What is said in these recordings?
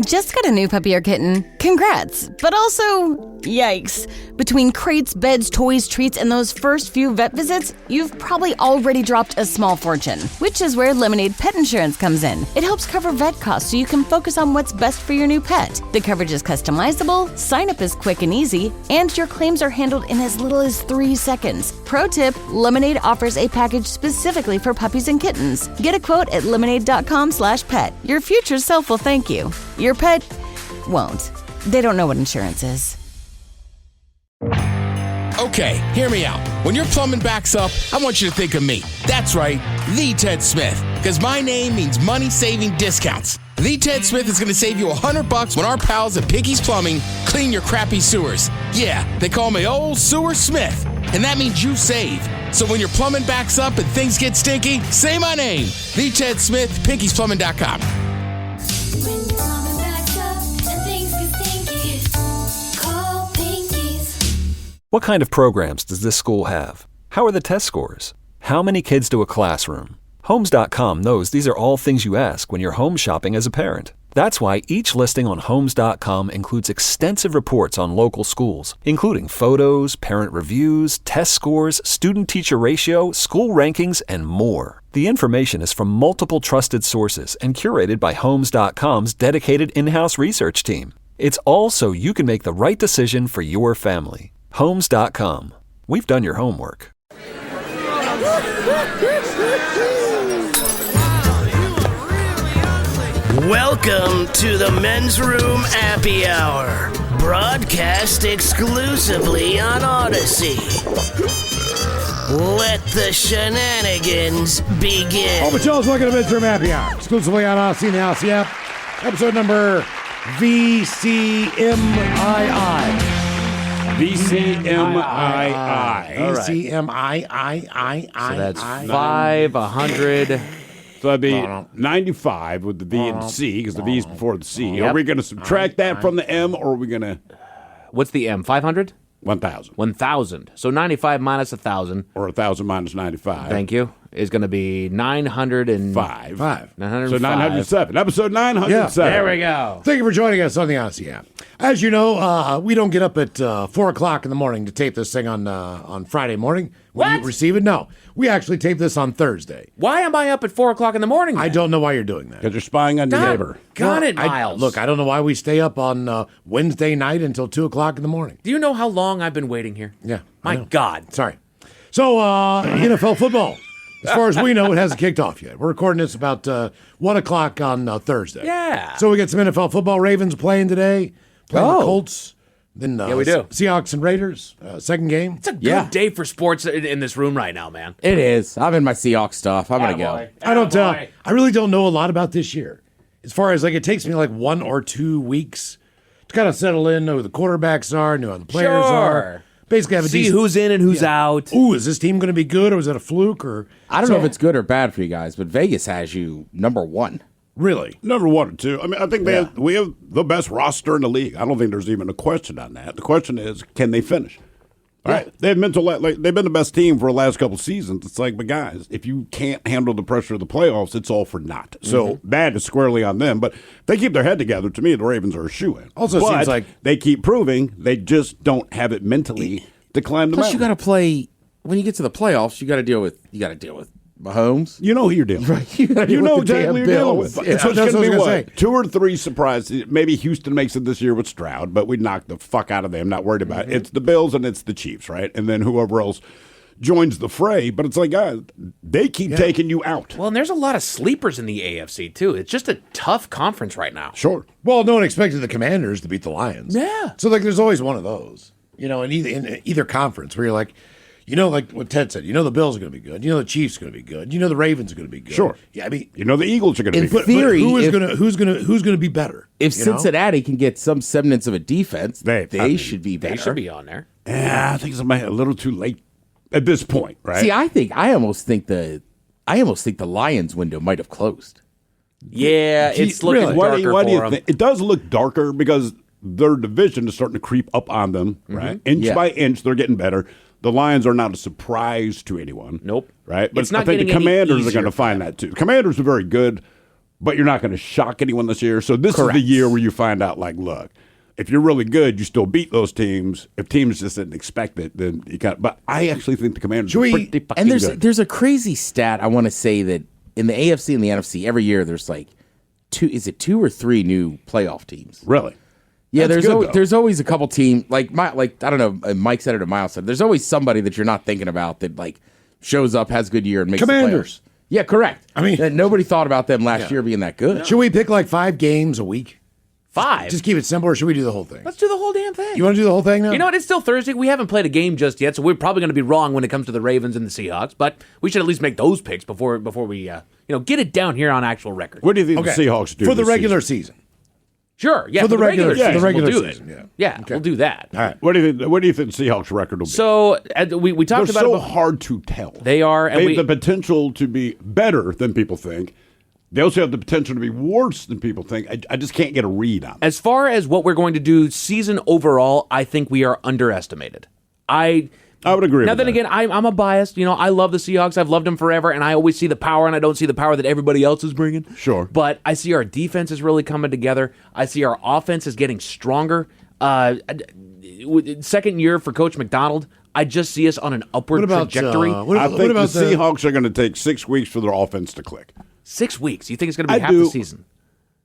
Just got a new puppy or kitten. Congrats. But also, yikes. Between crates, beds, toys, treats, and those first few vet visits, you've probably already dropped a small fortune, which is where Lemonade Pet Insurance comes in. It helps cover vet costs so you can focus on what's best for your new pet. The coverage is customizable, sign-up is quick and easy, and your claims are handled in as little as 3 seconds. Pro tip, Lemonade offers a package specifically for puppies and kittens. Get a quote at lemonade.com/pet. Your future self will thank you. Your pet won't. They don't know what insurance is. Okay, hear me out. When your plumbing backs up, I want you to think of me. That's right, the Ted Smith. Because my name means money-saving discounts. The Ted Smith is going to save you $100 when our pals at Piggy's Plumbing clean your crappy sewers. Yeah, they call me Old Sewer Smith. And that means you save. So when your plumbing backs up and things get stinky, say my name. The Ted Smith, Piggy'sPlumbing.com. What kind of programs does this school have? How are the test scores? How many kids do a classroom? Homes.com knows these are all things you ask when you're home shopping as a parent. That's why each listing on Homes.com includes extensive reports on local schools, including photos, parent reviews, test scores, student-teacher ratio, school rankings, and more. The information is from multiple trusted sources and curated by Homes.com's dedicated in-house research team. It's all so you can make the right decision for your family. Homes.com. We've done your homework. Welcome to the Men's Room Appy Hour, broadcast exclusively on Odyssey. Let the shenanigans begin. Oh, but y'all, welcome to Men's Room Appy Hour, exclusively on Odyssey and the Odyssey app. Episode number VCMII. VCMII. VCMII. So that's 500. So that'd be 95 with the V and C, because the V is before the C. Yep. Are we going to subtract that from the M, or are we going to... What's the M? 500? 1,000. 1,000. So 95 minus 1,000. Or 1,000 minus 95. Thank you. Is going to be 905. 905. So 907. Episode 907. Yeah. There we go. Thank you for joining us on the Odyssey app. As you know, we don't get up at 4 o'clock in the morning to tape this thing on Friday morning. When What? you receive it? No. We actually tape this on Thursday. Why am I up at 4 o'clock in the morning? I don't know why you're doing that. Because you're spying on your neighbor. Got it, I Miles. don't know why we stay up on Wednesday night until 2 o'clock in the morning. Do you know how long I've been waiting here? Yeah. My God. Sorry. So, NFL football. As far as we know, it hasn't kicked off yet. We're recording this about 1 o'clock on Thursday. Yeah. So we get some NFL football. Ravens playing today. Playing the Colts. Then Yeah, we do. Seahawks and Raiders. Second game. It's a good day for sports in this room right now, man. It is. I'm in my Seahawks stuff. I'm going to go. I really don't know a lot about this year. As far as, it takes me 1 or 2 weeks to kind of settle in, know who the quarterbacks are, know how the players are. Basically, have a See decent, who's in and who's out. Ooh, is this team going to be good, or is it a fluke? Or I don't know if it's good or bad for you guys, but Vegas has you number 1. Really? Number 1 or 2. I mean, I think we have the best roster in the league. I don't think there's even a question on that. The question is, can they finish? All right. They have they've been the best team for the last couple seasons. It's but guys, if you can't handle the pressure of the playoffs, it's all for naught. So that is squarely on them. But if they keep their head together, to me, the Ravens are a shoo-in. Also, but seems like they keep proving they just don't have it mentally to climb the Plus, mountain. you got to play when you get to the playoffs. You got to deal with Mahomes. You know who you're dealing with. Right. You know exactly who you're dealing with. Yeah, So it's that's going to what I be was gonna say. 2 or 3 surprises. Maybe Houston makes it this year with Stroud, but we knocked the fuck out of them. Not worried about it. It's the Bills and it's the Chiefs, right? And then whoever else joins the fray. But it's guys, they keep taking you out. Well, and there's a lot of sleepers in the AFC, too. It's just a tough conference right now. Sure. Well, no one expected the Commanders to beat the Lions. Yeah. So there's always one of those, in either conference where you're like what Ted said, the Bills are going to be good. The Chiefs are going to be good. The Ravens are going to be good. Sure. Yeah, I mean, the Eagles are going to be but, good. theory, who's going to be better? If Cincinnati can get some semblance of a defense, they should be better. They should be on there. Yeah, I think it's a little too late at this point, right? See, I almost think the Lions window might have closed. Yeah, it's looking darker Why do you for them. think? It does look darker because their division is starting to creep up on them, right? Inch by inch, they're getting better. The Lions are not a surprise to anyone. Nope. Right? But It's not I think the getting any Commanders are easier going to find that too. Commanders are very good, but you're not going to shock anyone this year. So this is the year where you find out, like, look, if you're really good, you still beat those teams. If teams just didn't expect it, then you got. But I actually think the Commanders are pretty fucking good. There's a crazy stat I want to say that in the AFC and the NFC every year there's like two or three new playoff teams. Really? Yeah, That's there's always a couple teams like I don't know. Mike said it or Miles said it. There's always somebody that you're not thinking about that like shows up, has a good year, and makes Commanders. the playoffs. Yeah, correct. I mean, nobody thought about them last year being that good. Should we pick like 5 games a week? 5. Just keep it simple, or should we do the whole thing? Let's do the whole damn thing. You want to do the whole thing now? You know what? It's still Thursday. We haven't played a game just yet, so we're probably going to be wrong when it comes to the Ravens and the Seahawks. But we should at least make those picks before we get it down here on actual record. What do you think the Seahawks do for the this regular season? Sure, yeah, For the regular season, regular we'll do season, it. yeah. We'll do that. All right. What do you think the Seahawks record will be? So we talked They're about so it. hard to tell. They are. And they have the potential to be better than people think. They also have the potential to be worse than people think. I just can't get a read on it. As far as what we're going to do season overall, I think we are underestimated. I would agree Now, with then that. again, I'm a biased. I love the Seahawks. I've loved them forever, and I always see the power, and I don't see the power that everybody else is bringing. Sure. But I see our defense is really coming together. I see our offense is getting stronger. Second year for Coach McDonald, I just see us on an upward trajectory. I think the Seahawks are going to take 6 weeks for their offense to click. 6 weeks? You think it's going to be half the season?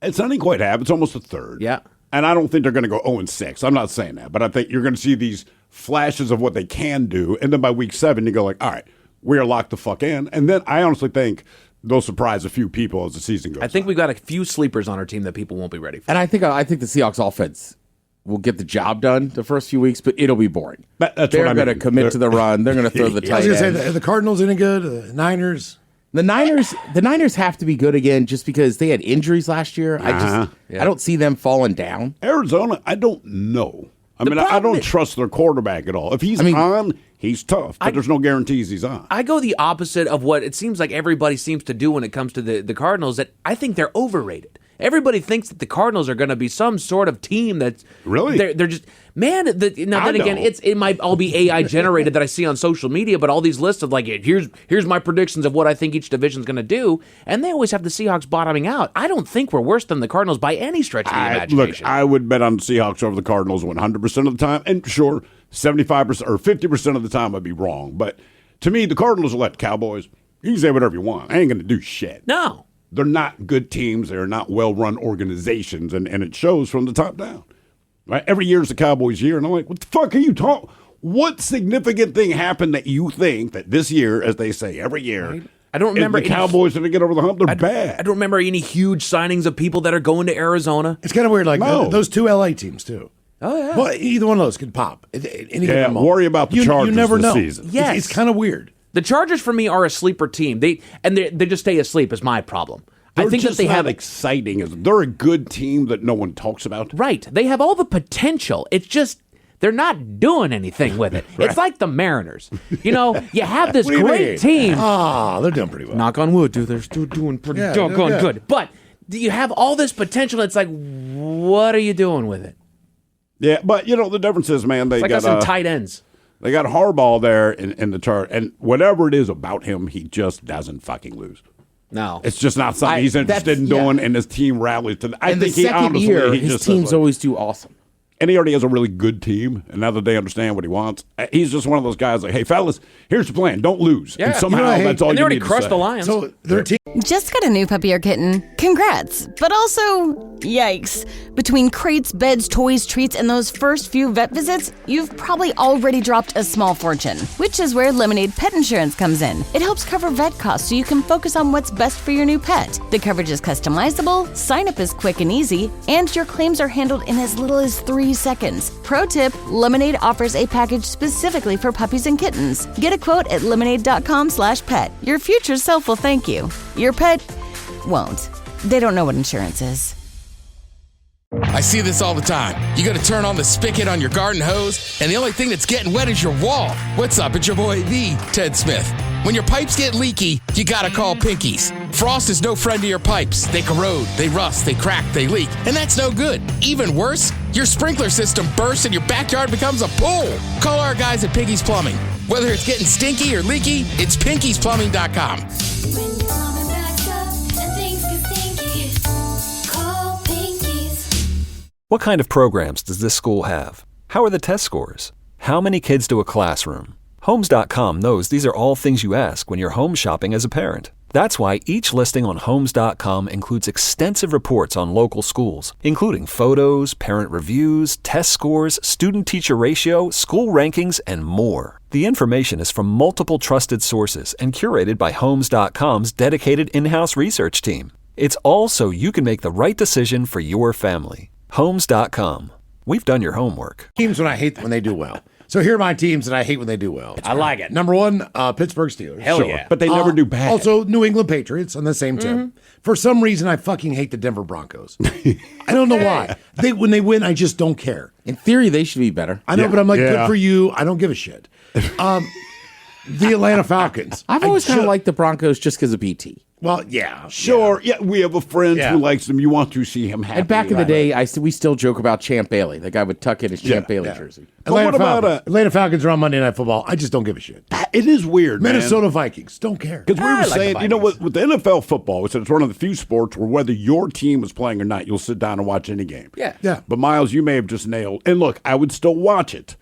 It's not even quite half. It's almost a third. Yeah. And I don't think they're going to go 0-6. I'm not saying that. But I think you're going to see these flashes of what they can do. And then by week 7, you go like, all right, we are locked the fuck in. And then I honestly think they'll surprise a few people as the season goes on. I think we've got a few sleepers on our team that people won't be ready for. And I think the Seahawks offense will get the job done the first few weeks, but it'll be boring. That's They're what I going to mean. commit to the run. They're going to throw the I was tight going to end. say, the Cardinals any good? The Niners? The Niners have to be good again just because they had injuries last year. I don't see them falling down. Arizona, I don't know. I don't trust their quarterback at all. If he's on, he's tough, but there's no guarantees he's on. I go the opposite of what it seems like everybody seems to do when it comes to the Cardinals, that I think they're overrated. Everybody thinks that the Cardinals are going to be some sort of team that's really they're just then again it might all be AI generated that I see on social media, but all these lists of like here's my predictions of what I think each division is going to do, and they always have the Seahawks bottoming out. I don't think we're worse than the Cardinals by any stretch of the imagination. Look, I would bet on the Seahawks over the Cardinals 100% of the time, and sure, 75% or 50% of the time I'd be wrong, but to me, the Cardinals are like the Cowboys. You can say whatever you want. I ain't going to do shit. No. They're not good teams. They're not well-run organizations, and it shows from the top down. Right? Every year is the Cowboys' year, and I'm like, what the fuck are you talking? What significant thing happened that you think that this year, as they say every year, I don't remember the Cowboys didn't get over the hump? They're bad. I don't remember any huge signings of people that are going to Arizona. It's kind of weird, like those 2 LA teams, too. Oh, yeah. Well, either one of those could pop. Worry about the Chargers you never this know. season. Yes. It's kind of weird. The Chargers, for me, are a sleeper team. They just stay asleep is my problem. They're I think just that they not have exciting. They're a good team that no one talks about. Right. They have all the potential. It's just they're not doing anything with it. Right. It's like the Mariners. You have this What do you great mean? team. They're doing pretty well. Knock on wood, dude. They're still doing pretty doggone good. But you have all this potential. It's like, what are you doing with it? Yeah, but the difference is, man, they It's like got us in tight ends. They got Harbaugh there in the chart, and whatever it is about him, he just doesn't fucking lose. No. It's just not something he's interested in doing, and his team rallies to. I And think the second year, he his just teams always do awesome. And he already has a really good team, and now that they understand what he wants, he's just one of those guys like, hey, fellas, here's the plan. Don't lose. Yeah. And somehow that's all and they you already need to crushed say. the Lions. So their team. Just got a new puppy or kitten? Congrats! But also, yikes. Between crates, beds, toys, treats, and those first few vet visits, you've probably already dropped a small fortune, which is where Lemonade Pet Insurance comes in. It helps cover vet costs so you can focus on what's best for your new pet. The coverage is customizable, sign-up is quick and easy, and your claims are handled in as little as 3 seconds. Pro tip, Lemonade offers a package specifically for puppies and kittens. Get a quote at lemonade.com/pet. Your future self will thank you. Your pet won't. They don't know what insurance is. I see this all the time. You gotta turn on the spigot on your garden hose, and the only thing that's getting wet is your wall. What's up? It's your boy, the Ted Smith. When your pipes get leaky, you gotta call Pinkies. Frost is no friend to your pipes. They corrode, they rust, they crack, they leak, and that's no good. Even worse, your sprinkler system bursts and your backyard becomes a pool. Call our guys at Pinkies Plumbing. Whether it's getting stinky or leaky, it's pinkiesplumbing.com. When the plumbing backs up and things get stinky, What kind of programs does this school have? How are the test scores? How many kids do a classroom? Homes.com knows these are all things you ask when you're home shopping as a parent. That's why each listing on Homes.com includes extensive reports on local schools, including photos, parent reviews, test scores, student-teacher ratio, school rankings, and more. The information is from multiple trusted sources and curated by Homes.com's dedicated in-house research team. It's all so you can make the right decision for your family. Homes.com. We've done your homework. Teams when I hate when they do well. So here are my teams that I hate when they do well. I like it. Number one, Pittsburgh Steelers. Hell yeah. But they never do bad. Also, New England Patriots on the same tip. For some reason, I fucking hate the Denver Broncos. I don't know why. When they win, I just don't care. In theory, they should be better. I know, but I'm like, good for you. I don't give a shit. The Atlanta Falcons. I've always kind of liked the Broncos just because of BT. Well, yeah. Sure. Yeah, we have a friend who likes them. You want to see him happy. And back in the day, we still joke about Champ Bailey. The guy would tuck in his Champ Bailey jersey. Atlanta Falcons are on Monday Night Football. I just don't give a shit. It is weird, Minnesota Vikings. Don't care. Because we were saying, you know what, with the NFL football, we said it's one of the few sports where whether your team is playing or not, you'll sit down and watch any game. Yeah. But Miles, you may have just nailed. And look, I would still watch it.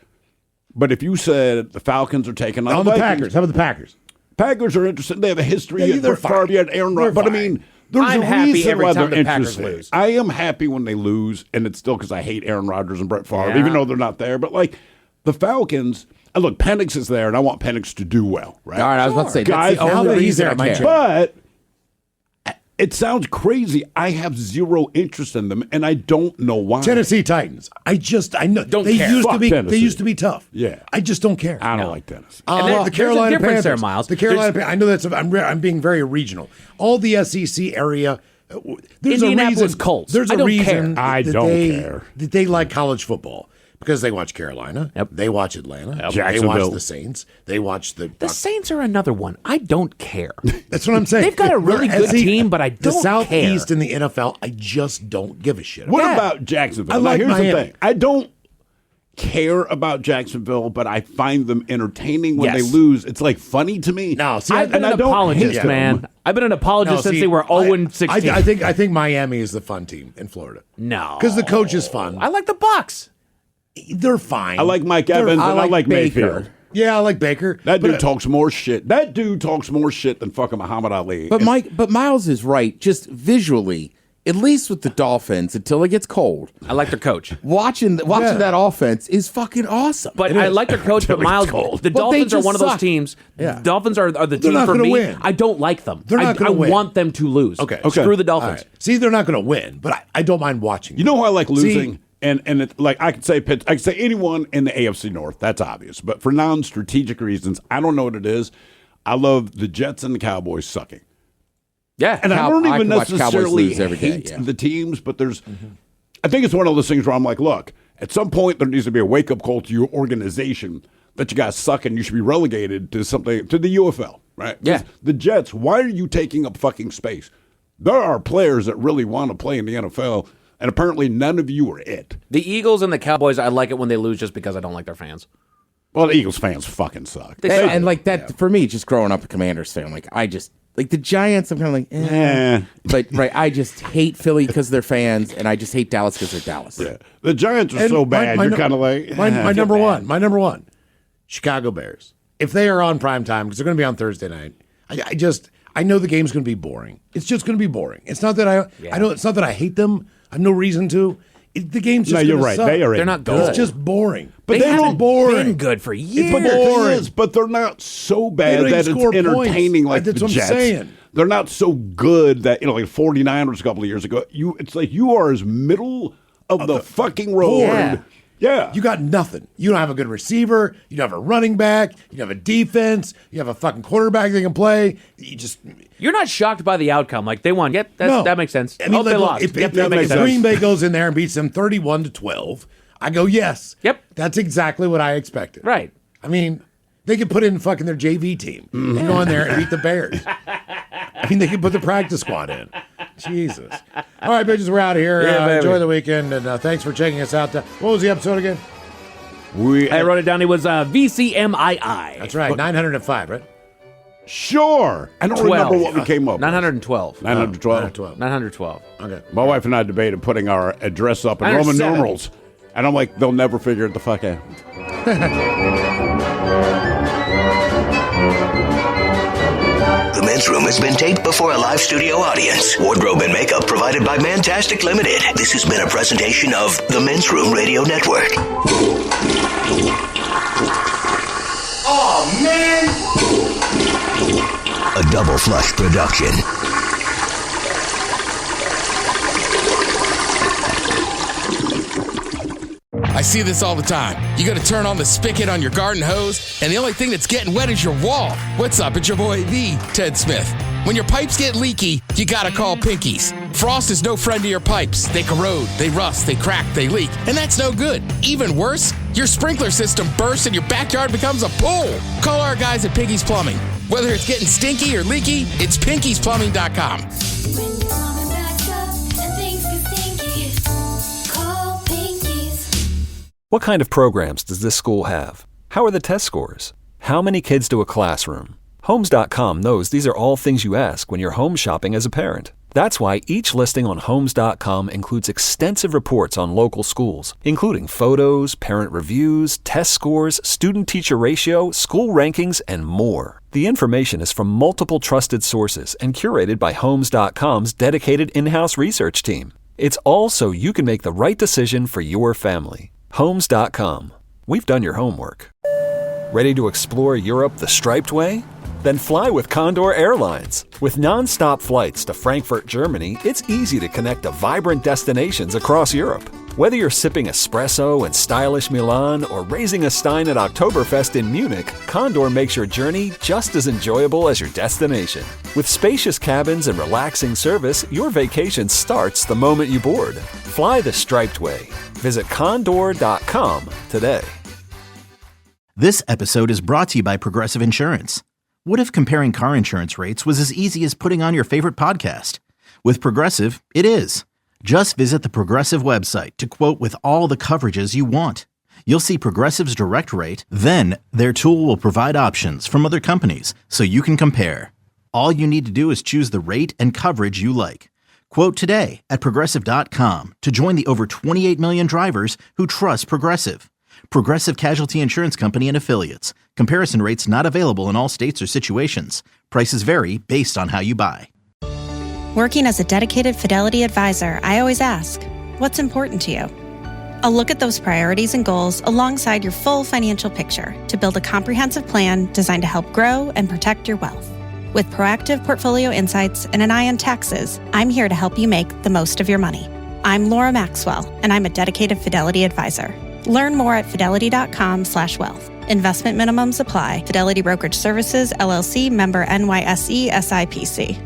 But if you said the Falcons are taking on the Packers, how about the Packers? Packers are interesting. They have a history. They're far. You had Aaron Rodgers. But I mean, there's I'm a happy reason every why time they're the Packers interesting. lose. I am happy when they lose, and it's still because I hate Aaron Rodgers and Brett Favre, even though they're not there. But like the Falcons, and look, Penix is there, and I want Penix to do well. Right? All right, I was about to say, guys, that's the only reason I care. But it sounds crazy. I have zero interest in them, and I don't know why. Tennessee Titans. I know they care. used Fuck to be. Tennessee. They used to be tough. Yeah. I just don't care. I don't like Tennessee. The Carolina there's a difference Panthers. there, Miles. The Carolina. I know that's. I'm being very regional. All the SEC area. There's Indianapolis a reason. Colts. There's I a don't reason. care. I that don't they, care. That they like college football. Because they watch Carolina, they watch Atlanta, they watch the Saints, they watch the Saints are another one. I don't care. That's what I'm saying. They've got a really good team, but I don't the Southeast care. in the NFL, I just don't give a shit. What about Jacksonville? I like here's Miami. the thing. I don't care about Jacksonville, but I find them entertaining when they lose. It's like funny to me. No, see, I've been an apologist, man. I've been an apologist since they were 0-16. I think Miami is the fun team in Florida. No, because the coach is fun. I like the Bucks. They're fine. I like Mike Evans and I like Mayfield. Yeah, I like Baker. That dude talks more shit. That dude talks more shit than fucking Muhammad Ali. But Miles is right. Just visually, at least with the Dolphins, until it gets cold. I like their coach. Watching that offense is fucking awesome. But I like their coach. But Miles, the Dolphins are one of those teams. Yeah. The Dolphins are the team not for gonna me. win. I don't like them. They're not going to win. I want them to lose. Okay. Screw the Dolphins. All right. See, they're not going to win, but I don't mind watching. You know who I like losing? And it, like I could say anyone in the AFC North. That's obvious. But for non-strategic reasons, I don't know what it is. I love the Jets and the Cowboys sucking. Yeah, and I don't even necessarily every hate day, the teams, but there's. I think it's one of those things where I'm like, look, at some point there needs to be a wake-up call to your organization that you guys suck and you should be relegated to something to the UFL, right? Yeah. The Jets. Why are you taking up fucking space? There are players that really want to play in the NFL. And apparently none of you are it. The Eagles and the Cowboys, I like it when they lose just because I don't like their fans. Well, the Eagles fans fucking suck. And like that, for me, just growing up a Commanders fan, like I just, like the Giants, I'm kind of like, eh. But I just hate Philly because they're fans, and I just hate Dallas because they're Dallas. Yeah. The Giants are so bad, you're kind of like, my number one, Chicago Bears. If they are on prime time, because they're going to be on Thursday night, I know the game's going to be boring. It's just going to be boring. It's not that it's not that I hate them. I have no reason to. The game's just you're right. Suck. They're not good. It's just boring. But they haven't boring. been good for years. But boring. But they're not so bad that it's entertaining like the Jets. Saying. They're not so good that, like 49ers a couple of years ago. It's like you are as middle of the fucking road. Yeah. You got nothing. You don't have a good receiver. You don't have a running back. You don't have a defense. You have a fucking quarterback that can play. You're not shocked by the outcome. Like they won. Yep, that makes sense. I mean, they lost. If that makes sense. Green Bay goes in there and beats them 31-12, I go, yes. Yep. That's exactly what I expected. Right. I mean, they could put in fucking their JV team and go in there and beat the Bears. I mean, they could put the practice squad in. Jesus. All right, bitches, we're out of here. Enjoy the weekend, and thanks for checking us out. What was the episode again? I wrote it down. It was VCMII. That's right, 905, right? Sure. I don't 12. remember what we came up with. 912. 912. 912. Okay. My wife and I debated putting our address up in Roman 907. numerals. And I'm like, they'll never figure it the fuck out. The Men's Room has been taped before a live studio audience. Wardrobe and makeup provided by Mantastic Limited. This has been a presentation of the Men's Room Radio Network. Oh, man! A Double Flush production. I see this all the time. You gotta turn on the spigot on your garden hose, and the only thing that's getting wet is your wall. What's up? It's your boy, the Ted Smith. When your pipes get leaky, you gotta call Pinkies. Frost is no friend to your pipes. They corrode, they rust, they crack, they leak, and that's no good. Even worse, your sprinkler system bursts and your backyard becomes a pool. Call our guys at Pinkies Plumbing. Whether it's getting stinky or leaky, it's pinkiesplumbing.com. When your plumbing backs up and things get stinky, call Pinkies. What kind of programs does this school have? How are the test scores? How many kids to a classroom? Homes.com knows these are all things you ask when you're home shopping as a parent. That's why each listing on Homes.com includes extensive reports on local schools, including photos, parent reviews, test scores, student-teacher ratio, school rankings, and more. The information is from multiple trusted sources and curated by Homes.com's dedicated in-house research team. It's all so you can make the right decision for your family. Homes.com. We've done your homework. Ready to explore Europe the striped way? Then fly with Condor Airlines. With non-stop flights to Frankfurt, Germany, it's easy to connect to vibrant destinations across Europe. Whether you're sipping espresso in stylish Milan or raising a stein at Oktoberfest in Munich, Condor makes your journey just as enjoyable as your destination. With spacious cabins and relaxing service, your vacation starts the moment you board. Fly the striped way. Visit condor.com today. This episode is brought to you by Progressive Insurance. What if comparing car insurance rates was as easy as putting on your favorite podcast? With Progressive, it is. Just visit the Progressive website to quote with all the coverages you want. You'll see Progressive's direct rate, then their tool will provide options from other companies so you can compare. All you need to do is choose the rate and coverage you like. Quote today at Progressive.com to join the over 28 million drivers who trust Progressive. Progressive Casualty Insurance Company and Affiliates. Comparison rates not available in all states or situations. Prices vary based on how you buy. Working as a dedicated Fidelity advisor, I always ask, what's important to you? I'll look at those priorities and goals alongside your full financial picture to build a comprehensive plan designed to help grow and protect your wealth. With proactive portfolio insights and an eye on taxes, I'm here to help you make the most of your money. I'm Laura Maxwell, and I'm a dedicated Fidelity advisor. Learn more at fidelity.com/wealth. Investment minimums apply. Fidelity Brokerage Services, LLC, member NYSE, SIPC.